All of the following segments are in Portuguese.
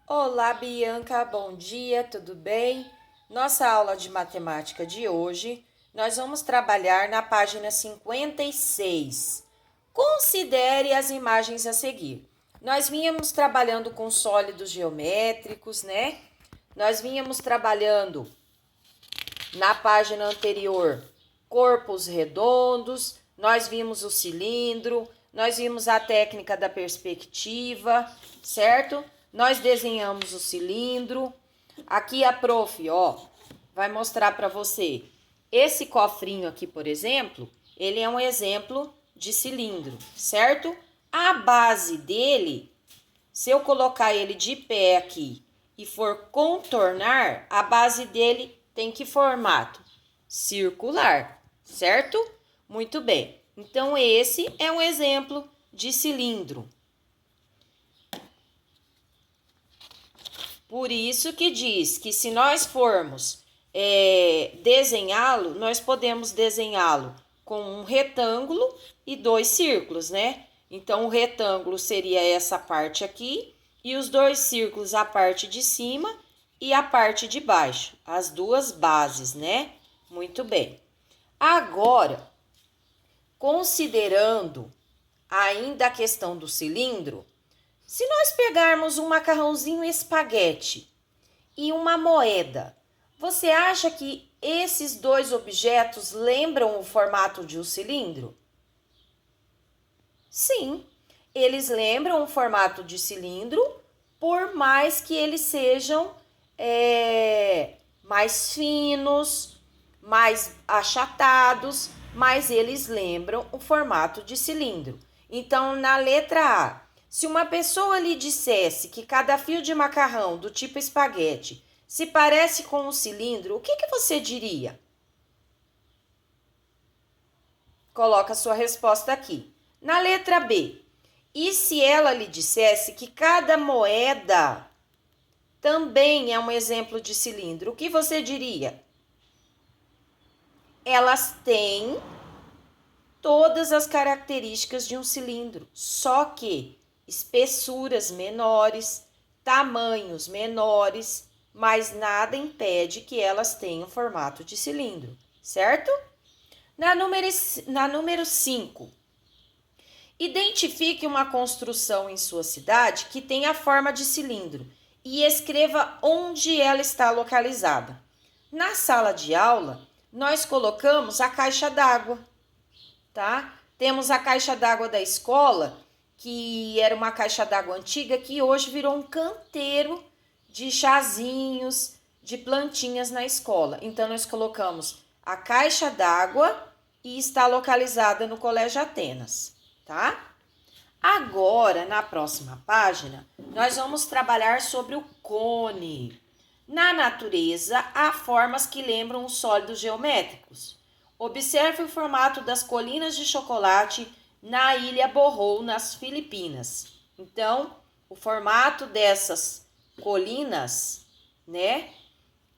Olá, Bianca, bom dia, tudo bem? Nossa aula de matemática de hoje, nós vamos trabalhar na página 56. Considere as imagens a seguir. Nós vínhamos trabalhando com sólidos geométricos, né? Nós vínhamos trabalhando na página anterior corpos redondos, nós vimos o cilindro, nós vimos a técnica da perspectiva, certo? Nós desenhamos o cilindro. Aqui a prof, ó, vai mostrar para você. Esse cofrinho aqui, por exemplo, ele é um exemplo de cilindro, certo? A base dele, se eu colocar ele de pé aqui e for contornar, a base dele tem que formato? Circular, certo? Muito bem. Então, esse é um exemplo de cilindro. Por isso que diz que se nós formos desenhá-lo, nós podemos desenhá-lo com um retângulo e dois círculos, né? Então, o retângulo seria essa parte aqui e os dois círculos a parte de cima e a parte de baixo, as duas bases, né? Muito bem. Agora, considerando ainda a questão do cilindro, se nós pegarmos um macarrãozinho espaguete e uma moeda, você acha que esses dois objetos lembram o formato de um cilindro? Sim, eles lembram o formato de cilindro, por mais que eles sejam mais finos, mais achatados, mas eles lembram o formato de cilindro. Então, na letra A, se uma pessoa lhe dissesse que cada fio de macarrão do tipo espaguete se parece com um cilindro, o que você diria? Coloca a sua resposta aqui. Na letra B, e se ela lhe dissesse que cada moeda também é um exemplo de cilindro, o que você diria? Elas têm todas as características de um cilindro, só que espessuras menores, tamanhos menores, mas nada impede que elas tenham formato de cilindro, certo? Na número 5, identifique uma construção em sua cidade que tenha a forma de cilindro e escreva onde ela está localizada. Na sala de aula, nós colocamos a caixa d'água, tá? Temos a caixa d'água da escola, que era uma caixa d'água antiga, que hoje virou um canteiro de chazinhos, de plantinhas na escola. Então, nós colocamos a caixa d'água e está localizada no Colégio Atenas, tá? Agora, na próxima página, nós vamos trabalhar sobre o cone. Na natureza, há formas que lembram os sólidos geométricos. Observe o formato das colinas de chocolate na ilha Bohol, nas Filipinas. Então, o formato dessas colinas, né,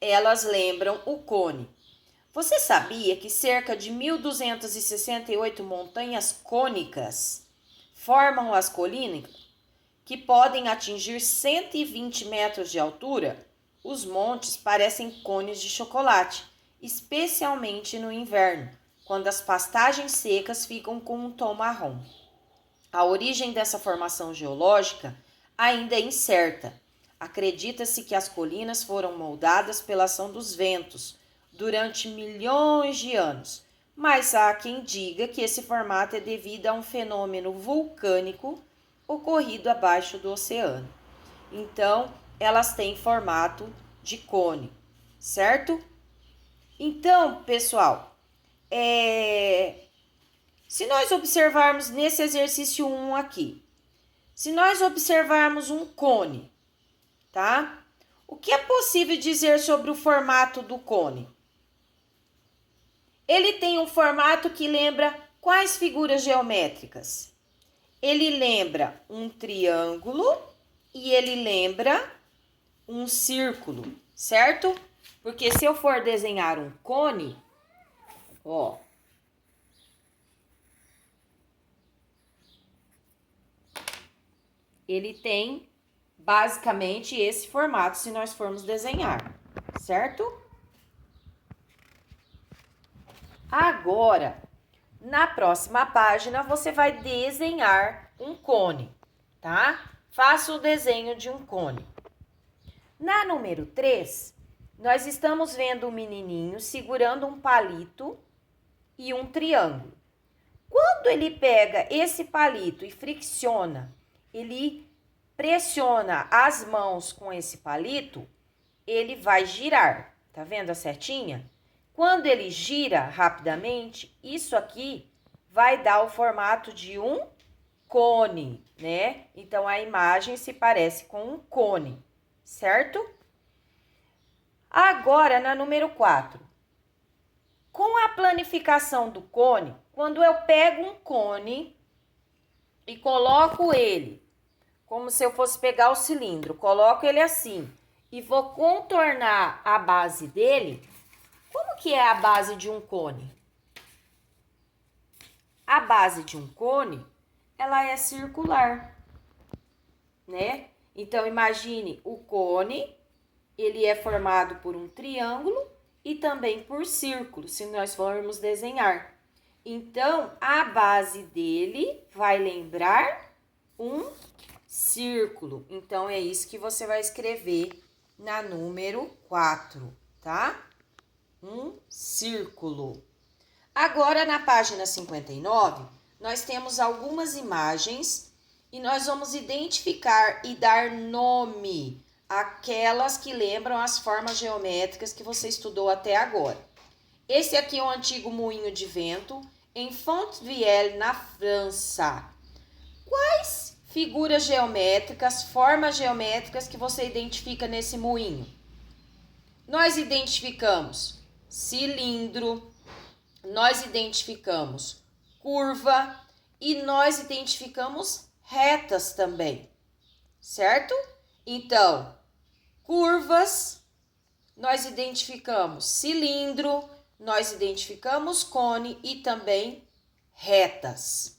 elas lembram o cone. Você sabia que cerca de 1.268 montanhas cônicas formam as colinas, que podem atingir 120 metros de altura? Os montes parecem cones de chocolate, especialmente no inverno, quando as pastagens secas ficam com um tom marrom. A origem dessa formação geológica ainda é incerta. Acredita-se que as colinas foram moldadas pela ação dos ventos durante milhões de anos, mas há quem diga que esse formato é devido a um fenômeno vulcânico ocorrido abaixo do oceano. Então, elas têm formato de cone, certo? Então, pessoal, se nós observarmos nesse exercício 1 aqui, se nós observarmos um cone, tá? O que é possível dizer sobre o formato do cone? Ele tem um formato que lembra quais figuras geométricas? Ele lembra um triângulo e ele lembra um círculo, certo? Porque se eu for desenhar um cone, ó, ele tem basicamente esse formato se nós formos desenhar, certo? Agora, na próxima página, você vai desenhar um cone, tá? Faça o desenho de um cone. Na número 3, nós estamos vendo um menininho segurando um palito e um triângulo. Quando ele pega esse palito e fricciona, ele pressiona as mãos com esse palito, ele vai girar. Tá vendo a setinha? Quando ele gira rapidamente, isso aqui vai dar o formato de um cone, né? Então, a imagem se parece com um cone, certo? Agora, na número 4. Com a planificação do cone, quando eu pego um cone e coloco ele, como se eu fosse pegar o cilindro, coloco ele assim e vou contornar a base dele, como que é a base de um cone? A base de um cone, ela é circular, né? Então, imagine o cone, ele é formado por um triângulo e também por círculo, se nós formos desenhar. Então, a base dele vai lembrar um círculo. Então, é isso que você vai escrever na número 4, tá? Um círculo. Agora, na página 59, nós temos algumas imagens e nós vamos identificar e dar nome àquelas que lembram as formas geométricas que você estudou até agora. Esse aqui é o antigo moinho de vento em Fontvieille, na França. Quais figuras geométricas, formas geométricas que você identifica nesse moinho? Nós identificamos cilindro, nós identificamos curva e nós identificamos retas também, certo? Então, curvas, nós identificamos cilindro, nós identificamos cone e também retas.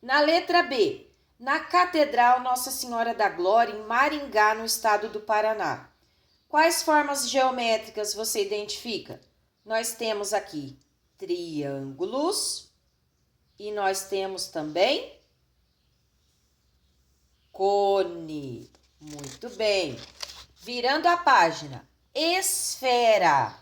Na letra B, na Catedral Nossa Senhora da Glória, em Maringá, no estado do Paraná. Quais formas geométricas você identifica? Nós temos aqui triângulos e nós temos também cone. Muito bem. Virando a página, esfera.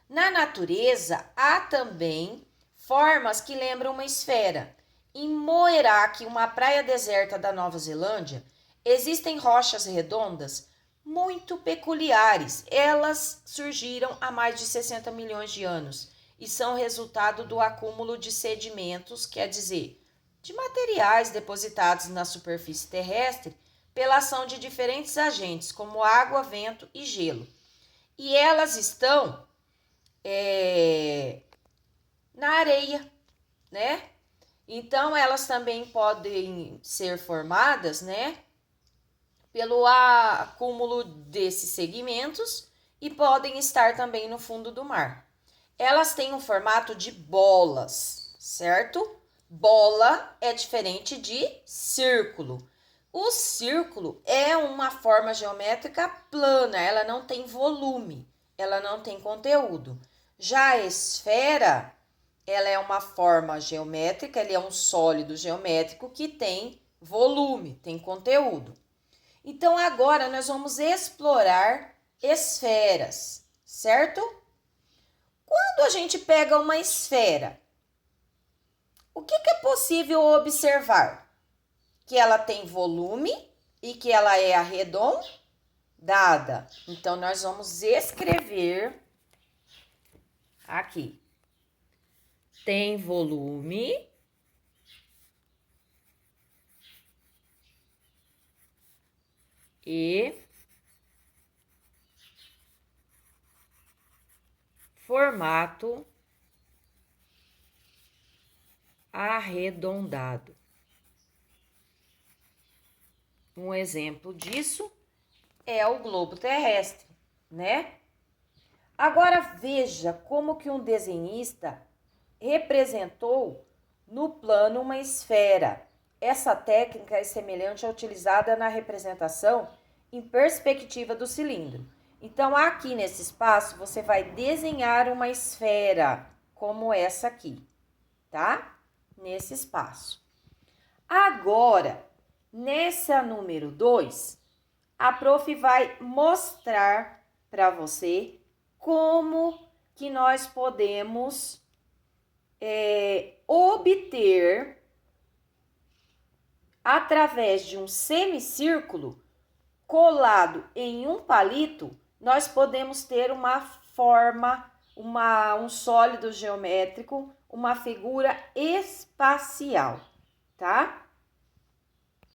Na natureza, há também formas que lembram uma esfera. Em Moeraki, uma praia deserta da Nova Zelândia, existem rochas redondas muito peculiares. Elas surgiram há mais de 60 milhões de anos e são resultado do acúmulo de sedimentos, quer dizer, de materiais depositados na superfície terrestre pela ação de diferentes agentes, como água, vento e gelo. E elas estão na areia, né? Então, elas também podem ser formadas, né, pelo acúmulo desses segmentos e podem estar também no fundo do mar. Elas têm um formato de bolas, certo? Bola é diferente de círculo. O círculo é uma forma geométrica plana, ela não tem volume, ela não tem conteúdo. Já a esfera, ela é uma forma geométrica, ele é um sólido geométrico que tem volume, tem conteúdo. Então, agora nós vamos explorar esferas, certo? Quando a gente pega uma esfera, o que é possível observar? Que ela tem volume e que ela é arredondada. Então, nós vamos escrever aqui. Tem volume e formato arredondado. Um exemplo disso é o globo terrestre, né? Agora veja como que um desenhista representou no plano uma esfera. Essa técnica é semelhante à utilizada na representação em perspectiva do cilindro. Então, aqui nesse espaço, você vai desenhar uma esfera, como essa aqui, tá? Nesse espaço. Agora, nessa número 2, a prof vai mostrar para você como que nós podemos obter, através de um semicírculo colado em um palito, nós podemos ter uma forma, um sólido geométrico, uma figura espacial, tá?